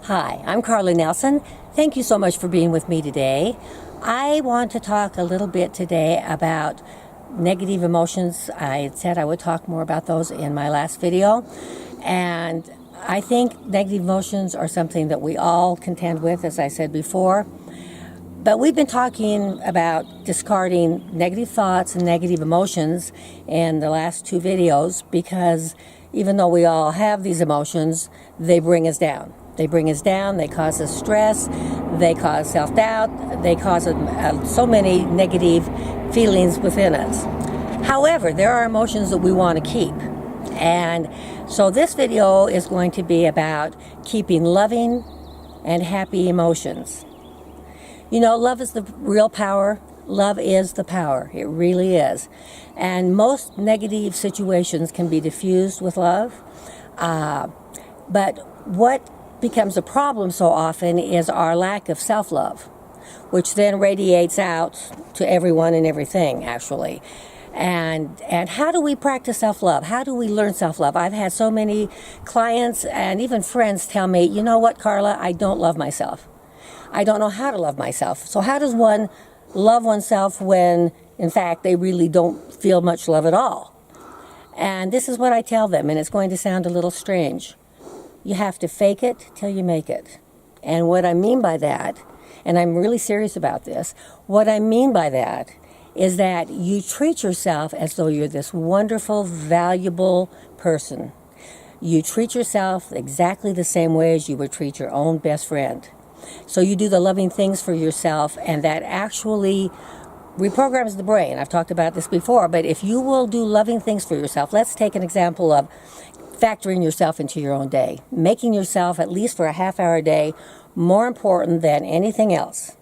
Hi, I'm Carla Nelson. Thank you so much for being with me today. I want to talk a little bit today about negative emotions. I said I would talk more about those in my last video. And I think negative emotions are something that we all contend with, as I said before. But we've been talking about discarding negative thoughts and negative emotions in the last two videos because even though we all have these emotions, they bring us down. They bring us down, they cause us stress, they cause self-doubt, they cause so many negative feelings within us. However, there are emotions that we want to keep. And so this video is going to be about keeping loving and happy emotions. You know, love is the real power. Love is the power. It really is. And most negative situations can be diffused with love. But what becomes a problem so often is our lack of self-love, which then radiates out to everyone and everything, actually. And how do we practice self-love? How do we learn self-love? I've had so many clients and even friends tell me, you know what, Carla, I don't love myself. I don't know how to love myself. So how does one love oneself when, in fact, they really don't feel much love at all? And this is what I tell them, and it's going to sound a little strange. You have to fake it till you make it. And what I mean by that, and I'm really serious about this, what I mean by that is that you treat yourself as though you're this wonderful, valuable person. You treat yourself exactly the same way as you would treat your own best friend. So you do the loving things for yourself, and that actually reprograms the brain. I've talked about this before, but if you will do loving things for yourself, let's take an example of factoring yourself into your own day, making yourself, at least for a half-hour a day, more important than anything else.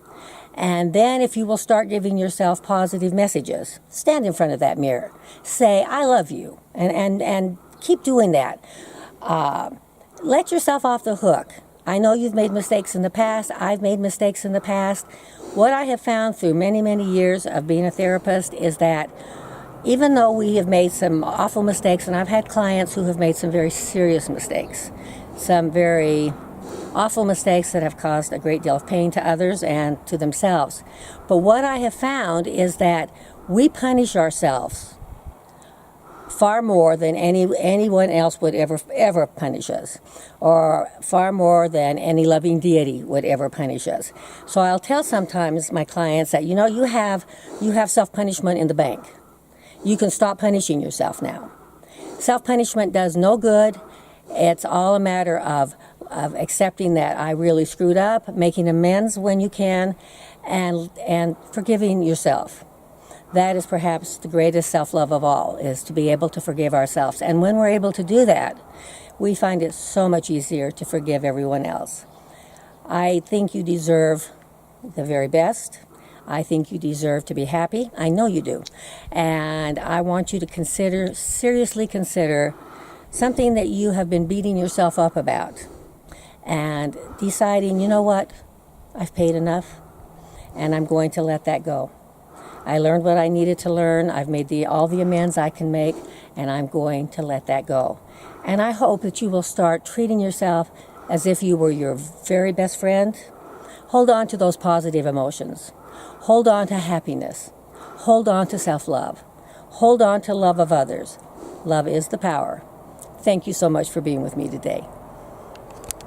And then if you will start giving yourself positive messages, stand in front of that mirror, say, I love you, and keep doing that. Let yourself off the hook. I know you've made mistakes in the past. I've made mistakes in the past. What I have found through many, many years of being a therapist is that even though we have made some awful mistakes, and I've had clients who have made some very serious mistakes, some very awful mistakes that have caused a great deal of pain to others and to themselves. But what I have found is that we punish ourselves far more than anyone else would ever punish us, or far more than any loving deity would ever punish us. So I'll tell sometimes my clients that, you know, you have self-punishment in the bank. You can stop punishing yourself now. Self-punishment does no good. It's all a matter of accepting that I really screwed up, making amends when you can, and forgiving yourself. That is perhaps the greatest self-love of all, is to be able to forgive ourselves. And when we're able to do that, we find it so much easier to forgive everyone else. I think you deserve the very best. I think you deserve to be happy. I know you do. And I want you to seriously consider something that you have been beating yourself up about and deciding, you know what, I've paid enough and I'm going to let that go. I learned what I needed to learn. I've made all the amends I can make, and I'm going to let that go. And I hope that you will start treating yourself as if you were your very best friend. Hold on to those positive emotions. Hold on to happiness. Hold on to self-love. Hold on to love of others. Love is the power. Thank you so much for being with me today.